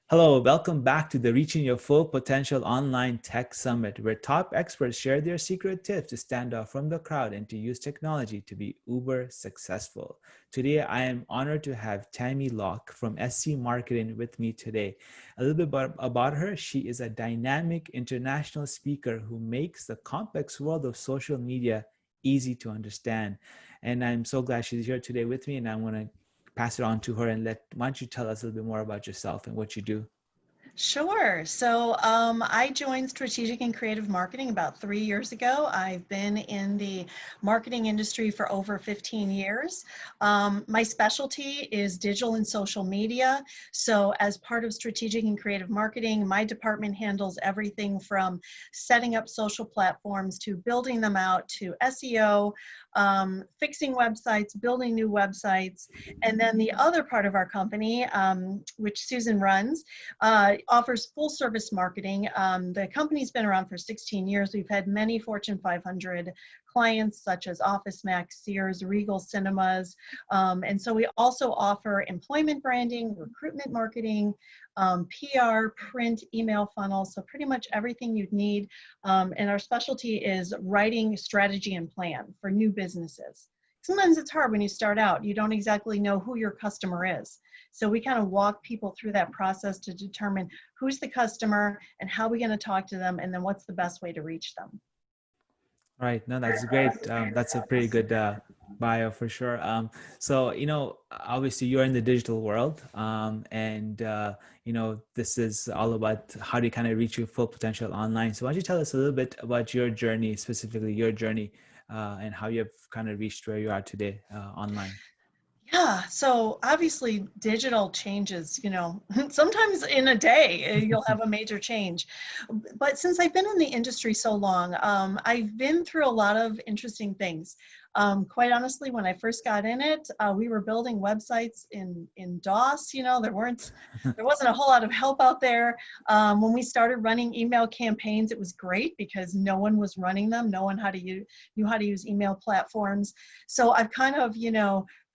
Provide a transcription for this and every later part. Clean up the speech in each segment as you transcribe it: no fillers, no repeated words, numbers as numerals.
Hello, welcome back to the Reaching Your Full Potential Online Tech Summit, where top experts share their secret tips to stand out from the crowd and to use technology to be uber successful. Today, I am honored to have Tami Wloch from SC Marketing with me today. A little bit about her. She is a dynamic international speaker who makes the complex world of social media easy to understand. And I'm so glad she's here today with me, and I want to pass it on to her and why don't you tell us a little bit more about yourself and what you do? Sure. I joined strategic and creative marketing about 3 years ago. I've been in the marketing industry for over 15 years. My specialty is digital and social media. So as part of strategic and creative marketing, my department handles everything from setting up social platforms to building them out to SEO, fixing websites, building new websites. And then the other part of our company, which Susan runs, offers full service marketing. The company's been around for 16 years. We've had many Fortune 500 clients such as Office Max, Sears, Regal Cinemas. And so we also offer employment branding, recruitment marketing, PR, print, email funnels, so pretty much everything you'd need. And our specialty is writing strategy and plan for new businesses. Sometimes it's hard when you start out. You don't exactly know who your customer is. So we kind of walk people through that process to determine who's the customer and how we're going to talk to them, and then what's the best way to reach them. Right. No, that's great. That's a pretty good bio for sure. Obviously you're in the digital world, this is all about how do you kind of reach your full potential online. So why don't you tell us a little bit about your journey, specifically your journey, and how you've kind of reached where you are today online? Yeah, so obviously digital changes, sometimes in a day you'll have a major change. But since I've been in the industry so long, I've been through a lot of interesting things. Quite honestly, when I first got in it, we were building websites in DOS. There wasn't a whole lot of help out there. When we started running email campaigns, it was great because no one was running them. No one knew how to use email platforms. So I've kind of,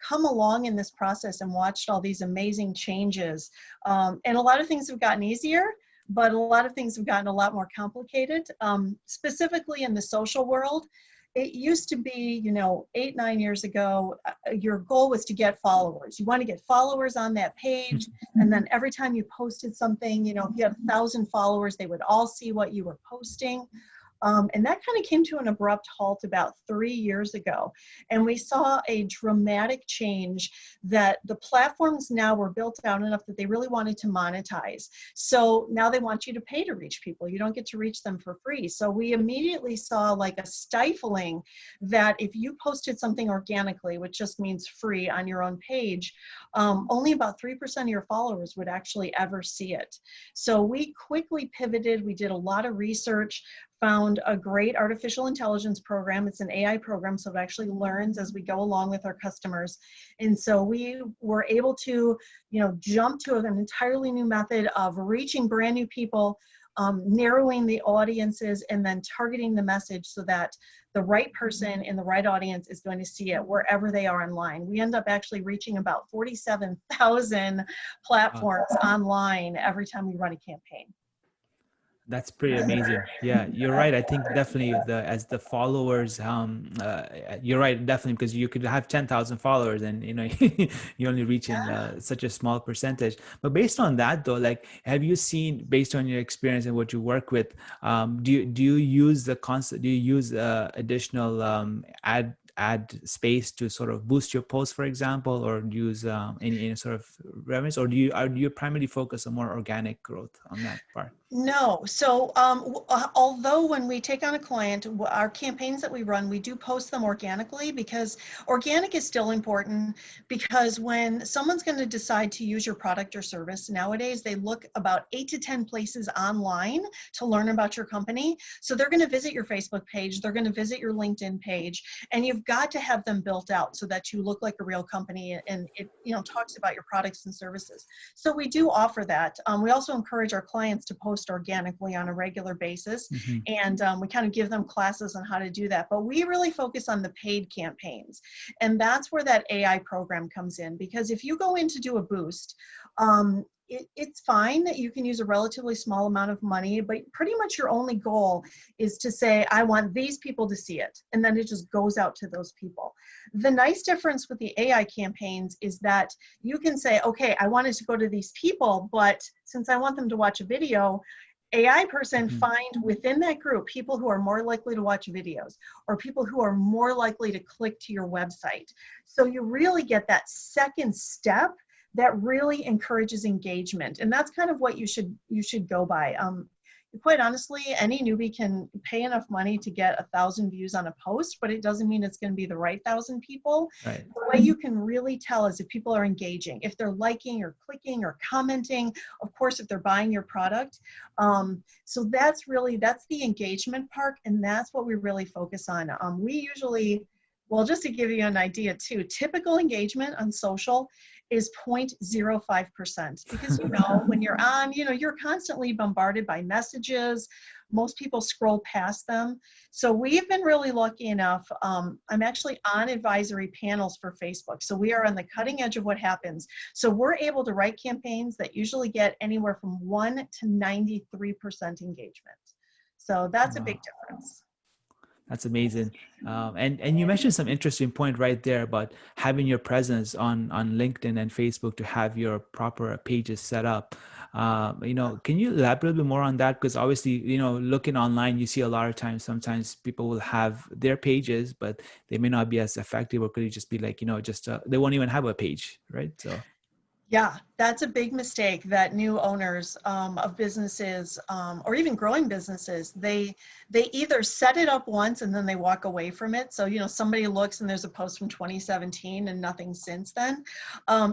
come along in this process and watched all these amazing changes. And a lot of things have gotten easier, but a lot of things have gotten a lot more complicated. Specifically in the social world, it used to be, 8, 9 years ago, your goal was to get followers. You want to get followers on that page. And then every time you posted something, if you had 1,000 followers, they would all see what you were posting. And that kind of came to an abrupt halt about 3 years ago. And we saw a dramatic change that the platforms now were built out enough that they really wanted to monetize. So now they want you to pay to reach people. You don't get to reach them for free. So we immediately saw like a stifling that if you posted something organically, which just means free on your own page, only about 3% of your followers would actually ever see it. So we quickly pivoted. We did a lot of research, found a great artificial intelligence program. It's an AI program, so it actually learns as we go along with our customers. And so we were able to, jump to an entirely new method of reaching brand new people, narrowing the audiences, and then targeting the message so that the right person in the right audience is going to see it wherever they are online. We end up actually reaching about 47,000 platforms online every time we run a campaign. That's pretty amazing. Yeah, you're right. I think definitely as the followers, you're right, definitely, because you could have 10,000 followers and you're only reaching such a small percentage. But based on that though, like, have you seen, based on your experience and what you work with, do you use additional ad space to sort of boost your posts, for example, or use any sort of revenues, or do you primarily focus on more organic growth on that part? No. So although when we take on a client, our campaigns that we run, we do post them organically, because organic is still important, because when someone's going to decide to use your product or service nowadays, they look about 8 to 10 places online to learn about your company. So they're going to visit your Facebook page, they're going to visit your LinkedIn page, and you've got to have them built out so that you look like a real company and it talks about your products and services. So we do offer that. We also encourage our clients to post organically on a regular basis. Mm-hmm. And we kind of give them classes on how to do that. But we really focus on the paid campaigns. And that's where that AI program comes in, because if you go in to do a boost, it's fine that you can use a relatively small amount of money, but pretty much your only goal is to say, I want these people to see it. And then it just goes out to those people. The nice difference with the AI campaigns is that you can say, okay, I wanted to go to these people, but since I want them to watch a video, AI person Mhm. find within that group people who are more likely to watch videos or people who are more likely to click to your website. So you really get that second step that really encourages engagement. And that's kind of what you should go by. Quite honestly, any newbie can pay enough money to get 1,000 views on a post, but it doesn't mean it's going to be the right 1,000 people. Right. The way you can really tell is if people are engaging, if they're liking or clicking or commenting, of course, if they're buying your product. So that's the engagement part, and that's what we really focus on. We usually, well, just to give you an idea too, typical engagement on social is 0.05%, because when you're on, you're constantly bombarded by messages. Most people scroll past them. So we've been really lucky enough. I'm actually on advisory panels for Facebook. So we are on the cutting edge of what happens. So we're able to write campaigns that usually get anywhere from 1 to 93% engagement. So that's a big Wow. difference. That's amazing. And you mentioned some interesting point right there about having your presence on LinkedIn and Facebook to have your proper pages set up. Can you elaborate a bit more on that? Because obviously, looking online, you see a lot of times, sometimes people will have their pages, but they may not be as effective, or could you just be like, they won't even have a page, right? So. Yeah, that's a big mistake that new owners of businesses or even growing businesses, they either set it up once and then they walk away from it. So, somebody looks and there's a post from 2017 and nothing since then.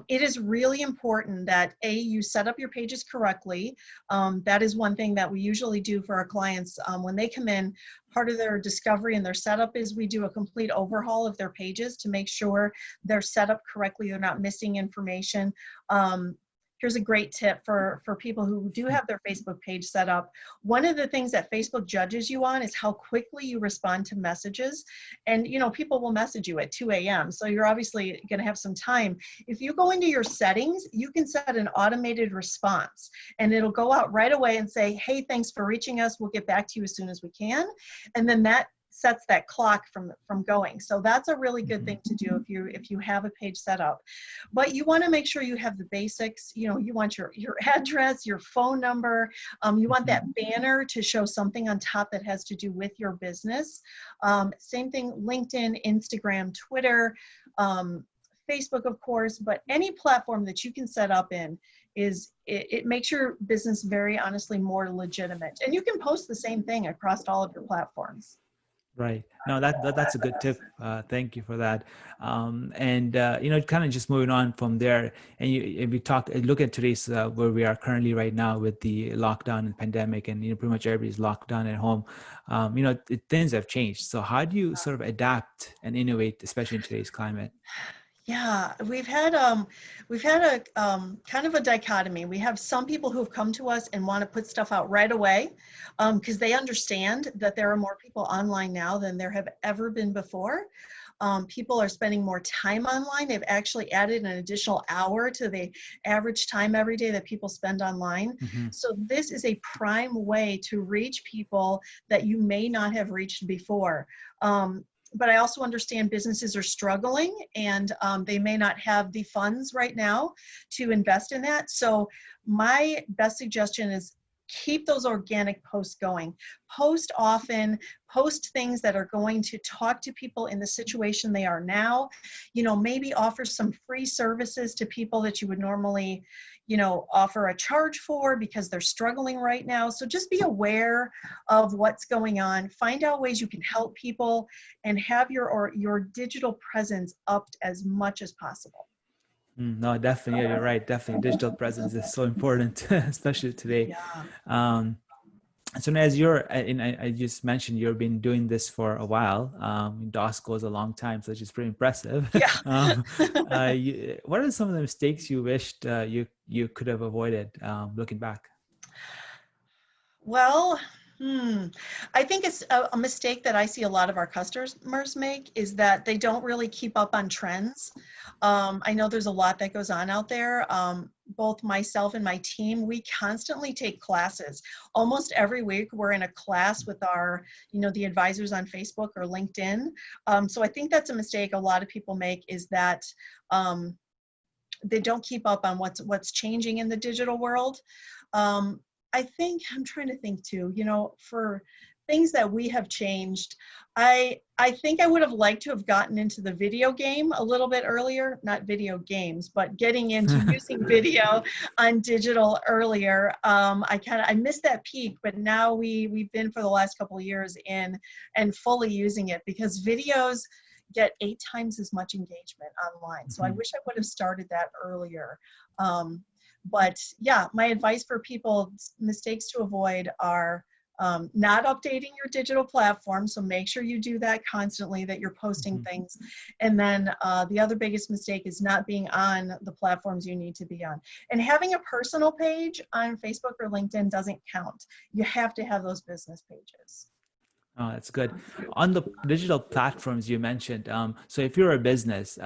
It is really important that you set up your pages correctly. That is one thing that we usually do for our clients when they come in. Part of their discovery and their setup is we do a complete overhaul of their pages to make sure they're set up correctly, they're not missing information. Here's a great tip for people who do have their Facebook page set up. One of the things that Facebook judges you on is how quickly you respond to messages. And, people will message you at 2 a.m. So you're obviously going to have some time. If you go into your settings, you can set an automated response and it'll go out right away and say, hey, thanks for reaching us. We'll get back to you as soon as we can. And then that sets that clock from going. So that's a really good thing to do if you have a page set up. But you want to make sure you have the basics. You want your address, your phone number. You want that banner to show something on top that has to do with your business. Same thing, LinkedIn, Instagram, Twitter, Facebook, of course, but any platform that you can set up in it makes your business very honestly more legitimate. And you can post the same thing across all of your platforms. Right. No, that's a good tip. Thank you for that. Kind of just moving on from there, and we look at today's where we are currently right now with the lockdown and pandemic, and pretty much everybody's locked down at home. Things have changed. So how do you sort of adapt and innovate, especially in today's climate? Yeah, we've had a kind of a dichotomy. We have some people who have come to us and want to put stuff out right away because they understand that there are more people online now than there have ever been before. People are spending more time online. They've actually added an additional hour to the average time every day that people spend online. Hmm. So this is a prime way to reach people that you may not have reached before. But I also understand businesses are struggling and they may not have the funds right now to invest in that. So my best suggestion is keep those organic posts going. Post often, post things that are going to talk to people in the situation they are now. Maybe offer some free services to people that you would normally, offer a charge for because they're struggling right now. So just be aware of what's going on. Find out ways you can help people and have your digital presence upped as much as possible. No, definitely. Yeah, you're right. Definitely, digital presence is so important, especially today. Yeah. Um, so now as and I just mentioned you've been doing this for a while. DOS goes a long time, so it's just pretty impressive. Yeah. What are some of the mistakes you wished you could have avoided looking back? Well, Hmm. I think it's a mistake that I see a lot of our customers make is that they don't really keep up on trends. I know there's a lot that goes on out there. Both myself and my team, we constantly take classes. Almost every week, we're in a class with our, the advisors on Facebook or LinkedIn. So I think that's a mistake a lot of people make is that they don't keep up on what's changing in the digital world. I think I'm trying to think too, for things that we have changed, I think I would have liked to have gotten into the video game a little bit earlier, not video games, but getting into using video on digital earlier. I missed that peak, but now we've been for the last couple of years in and fully using it because videos get 8 times as much engagement online. So I wish I would have started that earlier. But yeah, my advice for people, mistakes to avoid are not updating your digital platform. So make sure you do that constantly, that you're posting things. And then the other biggest mistake is not being on the platforms you need to be on. And having a personal page on Facebook or LinkedIn doesn't count. You have to have those business pages. Oh, that's good. On the digital platforms you mentioned, so if you're a business,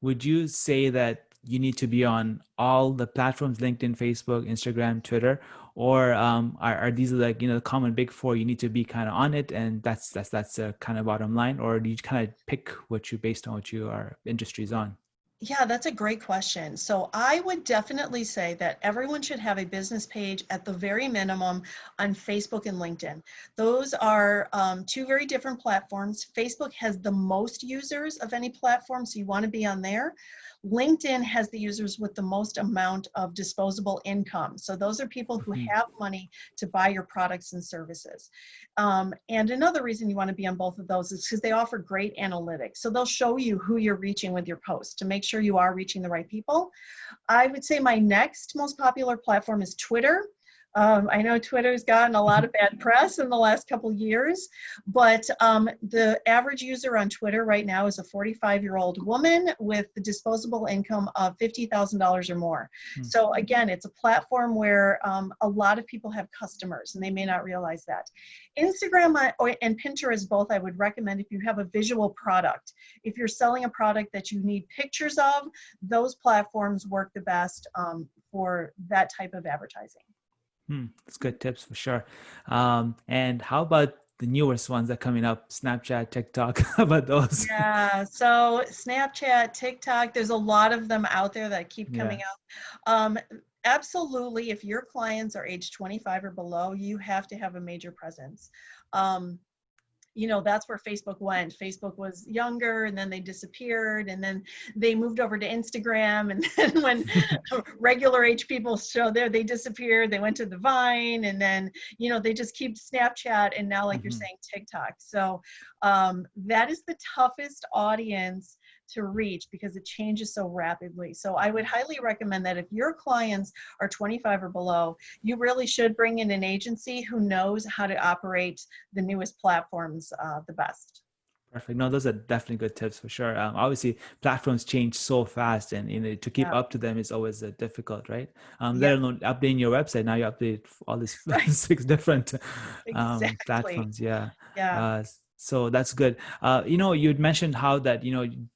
would you say that you need to be on all the platforms, LinkedIn, Facebook, Instagram, Twitter, or are these like, the common big four, you need to be kind of on it and that's a kind of bottom line, or do you kind of pick what you based on what you are industries on? Yeah, that's a great question. So I would definitely say that everyone should have a business page at the very minimum on Facebook and LinkedIn. Those are 2 very different platforms. Facebook has the most users of any platform, so you want to be on there. LinkedIn has the users with the most amount of disposable income. So those are people who have money to buy your products and services. And another reason you want to be on both of those is because they offer great analytics. So they'll show you who you're reaching with your posts to make sure you are reaching the right people. I would say my next most popular platform is Twitter. I know Twitter's gotten a lot of bad press in the last couple years, but the average user on Twitter right now is a 45-year-old woman with the disposable income of $50,000 or more. So again, it's a platform where a lot of people have customers and they may not realize that. Instagram and Pinterest both I would recommend if you have a visual product. If you're selling a product that you need pictures of, those platforms work the best for that type of advertising. That's good tips for sure. And how about the newest ones that are coming up? Snapchat, TikTok. How about those? Yeah, so Snapchat, TikTok, there's a lot of them out there that keep coming Yeah. out. Absolutely, if your clients are age 25 or below, you have to have a major presence. That's where Facebook went. Facebook was younger and then they disappeared and then they moved over to Instagram. And then when regular age people show there, they disappeared. They went to the Vine and then, they just keep Snapchat and now, like you're saying, TikTok. So that is the toughest audience to reach because it changes so rapidly. So I would highly recommend that if your clients are 25 or below, you really should bring in an agency who knows how to operate the newest platforms the best. Perfect. No, those are definitely good tips for sure. Obviously, platforms change so fast, and to keep Yeah, up to them is always difficult, right? yeah, Let alone updating your website. Now you update all these right, 6 different exactly. platforms. Yeah. Yeah. So that's good. You'd mentioned how that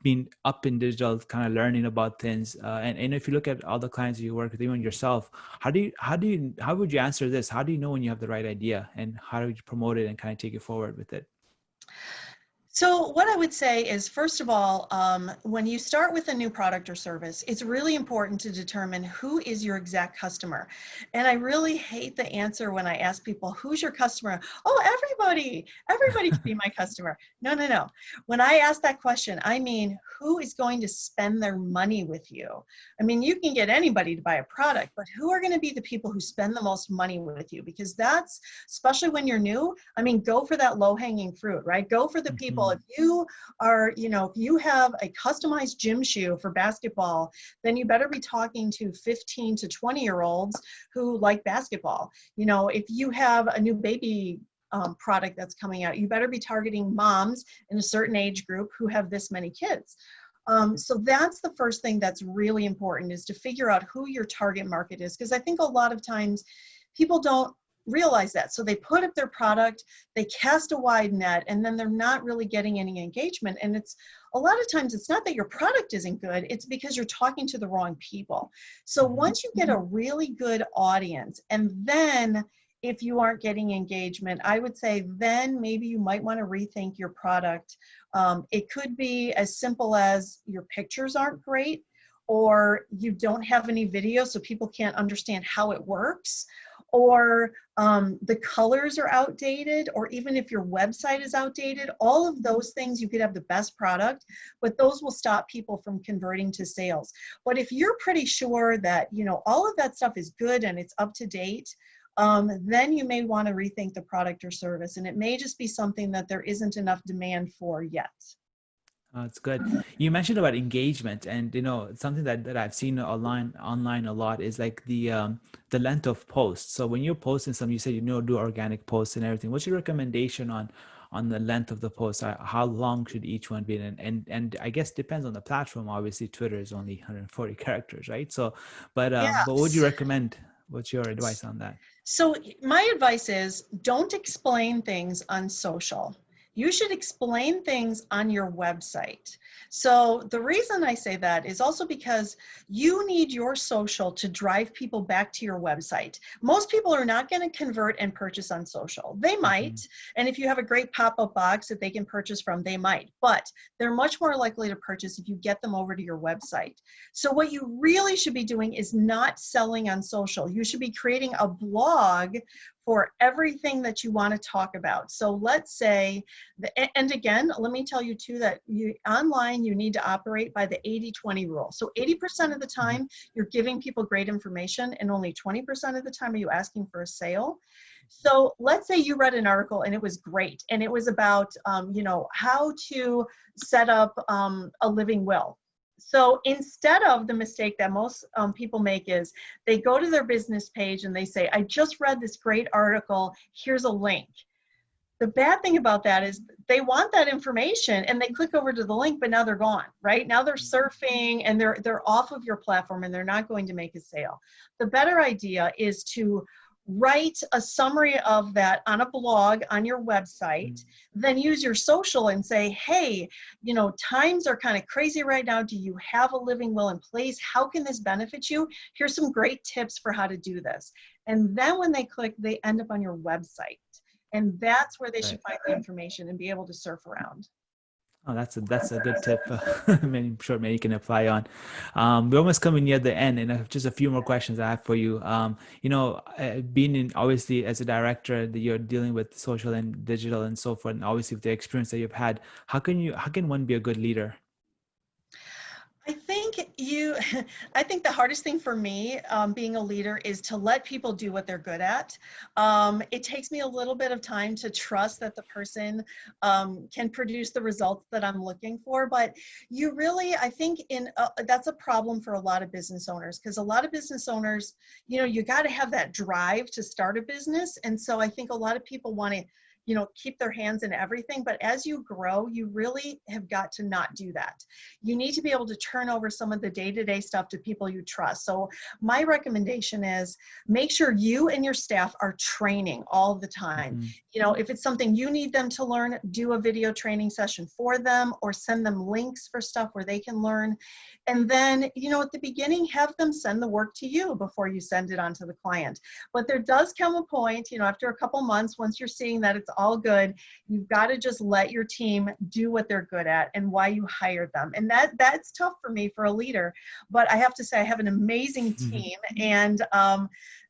being up in digital, kind of learning about things, and if you look at all the clients you work with, even yourself, how would you answer this? How do you know when you have the right idea, and how do you promote it and kind of take it forward with it? So what I would say is, first of all, when you start with a new product or service, it's really important to determine who is your exact customer. And I really hate the answer when I ask people, who's your customer? Oh, everybody can be my customer. No, no, no. When I ask that question, I mean, who is going to spend their money with you? I mean, you can get anybody to buy a product, but who are going to be the people who spend the most money with you? Because that's, especially when you're new, I mean, go for that low hanging fruit, right? Go for the people. If you are, if you have a customized gym shoe for basketball, then you better be talking to 15 to 20-year-olds who like basketball. If you have a new baby product that's coming out, you better be targeting moms in a certain age group who have this many kids. So that's the first thing that's really important, is to figure out who your target market is. Because I think a lot of times people don't realize that. So they put up their product, they cast a wide net, and then they're not really getting any engagement. And it's a lot of times it's not that your product isn't good, it's because you're talking to the wrong people. So once you get a really good audience, and then if you aren't getting engagement, I would say then maybe you might want to rethink your product. It could be as simple as your pictures aren't great, or you don't have any video so people can't understand how it works, or the colors are outdated, or even if your website is outdated. All of those things, you could have the best product, but those will stop people from converting to sales. But if you're pretty sure that, you know, all of that stuff is good and it's up to date, then you may want to rethink the product or service, and it may just be something that there isn't enough demand for yet. That's good. You mentioned about engagement, and you know something that I've seen online a lot is like the length of posts. So when you're posting something, you said, you know, do organic posts and everything. What's your recommendation on the length of the post? How long should each one be? And I guess depends on the platform. Obviously, Twitter is only 140 characters, right? So, but what would you recommend? What's your advice on that? So my advice is, don't explain things on social. You should explain things on your website. So the reason I say that is also because you need your social to drive people back to your website. Most people are not going to convert and purchase on social. They might, and if you have a great pop-up box that they can purchase from, they might, but they're much more likely to purchase if you get them over to your website. So what you really should be doing is not selling on social. You should be creating a blog for everything that you want to talk about. So let's say, and again, let me tell you too, that online, you need to operate by the 80-20 rule. So 80% of the time, you're giving people great information, and only 20% of the time are you asking for a sale. So let's say you read an article and it was great, and it was about, you know, how to set up a living will. So instead of the mistake that most people make is they go to their business page and they say, I just read this great article, here's a link. The bad thing about that is they want that information and they click over to the link, but now they're gone, right? Now they're surfing and they're off of your platform and they're not going to make a sale. The better idea is to write a summary of that on a blog on your website, then use your social and say, hey, you know, times are kind of crazy right now. Do you have a living will in place? How can this benefit you? Here's some great tips for how to do this. And then when they click, they end up on your website. And that's where they should find the information and be able to surf around. Oh, that's a good tip. I'm sure maybe you can apply on. We're almost coming near the end, and I have just a few more questions I have for you. You know, being in, obviously as a director, that you're dealing with social and digital and so forth, and obviously with the experience that you've had, how can one be a good leader? I think the hardest thing for me, being a leader, is to let people do what they're good at. It takes me a little bit of time to trust that the person can produce the results that I'm looking for. But you really, I think that's a problem for a lot of business owners, because a lot of business owners, you know, you got to have that drive to start a business. And so I think a lot of people want to, you know, keep their hands in everything. But as you grow, you really have got to not do that. You need to be able to turn over some of the day-to-day stuff to people you trust. So my recommendation is make sure you and your staff are training all the time. You know, if it's something you need them to learn, do a video training session for them, or send them links for stuff where they can learn. And then, you know, at the beginning, have them send the work to you before you send it on to the client. But there does come a point, you know, after a couple months, once you're seeing that it's all good, you've got to just let your team do what they're good at and why you hired them. And that's tough for me for a leader. But I have to say, I have an amazing team, and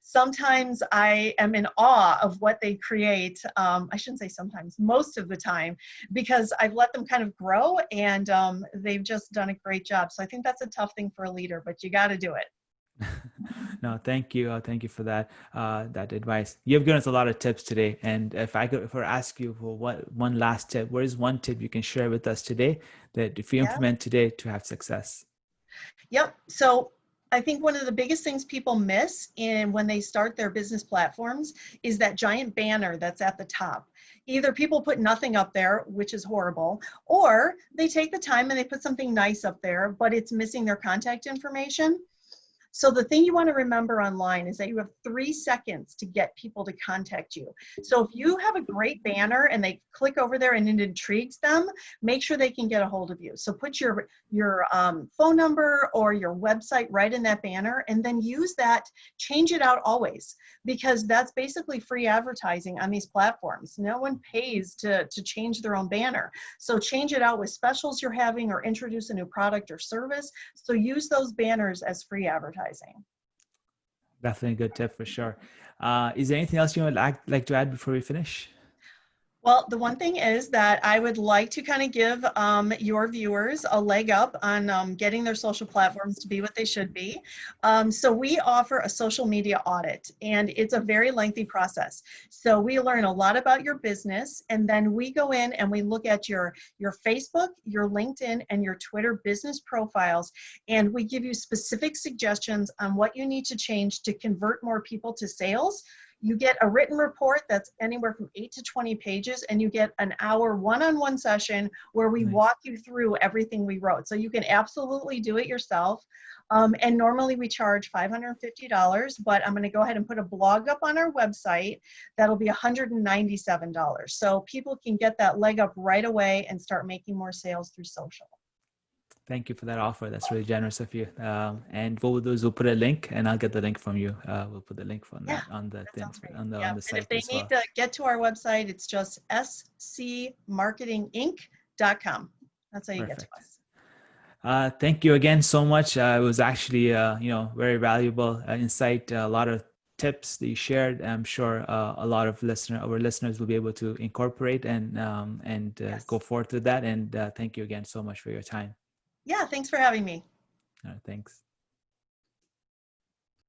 sometimes I am in awe of what they create. I shouldn't say sometimes, most of the time, because I've let them kind of grow, and they've just done a great job. So I think that's a tough thing for a leader, but you got to do it. No, thank you. Thank you for that advice. You've given us a lot of tips today. And if I ask you for one last tip, what is one tip you can share with us today that if you implement today to have success? Yep. So I think one of the biggest things people miss when they start their business platforms is that giant banner that's at the top. Either people put nothing up there, which is horrible, or they take the time and they put something nice up there, but it's missing their contact information. So the thing you want to remember online is that you have 3 seconds to get people to contact you. So if you have a great banner and they click over there and it intrigues them, make sure they can get a hold of you. So put your phone number or your website right in that banner, and then use that, change it out always, because that's basically free advertising on these platforms. No one pays to change their own banner. So change it out with specials you're having, or introduce a new product or service. So use those banners as free advertising. Definitely a good tip for sure. Is there anything else you would like to add before we finish? Well, the one thing is that I would like to kind of give your viewers a leg up on getting their social platforms to be what they should be. So we offer a social media audit, and it's a very lengthy process. So we learn a lot about your business, and then we go in and we look at your Facebook, your LinkedIn, and your Twitter business profiles, and we give you specific suggestions on what you need to change to convert more people to sales. You get a written report that's anywhere from 8 to 20 pages, and you get an hour one-on-one session where we Nice. walk you through everything we wrote. So you can absolutely do it yourself. And normally we charge $550, but I'm going to go ahead and put a blog up on our website that'll be $197. So people can get that leg up right away and start making more sales through social. Thank you for that offer. That's really generous of you. And what we'll do is we'll put a link, and I'll get the link from you. We'll put the link from Yeah, that on the that thing, sounds great. on Yeah, the and if site they as need well. to get to our website, it's just scmarketinginc.com. That's how you get to Perfect. us. Thank you again so much. It was actually, very valuable insight. A lot of tips that you shared. I'm sure a lot of our listeners will be able to incorporate and go Yes. forth with that. And thank you again so much for your time. Yeah, thanks for having me. Thanks.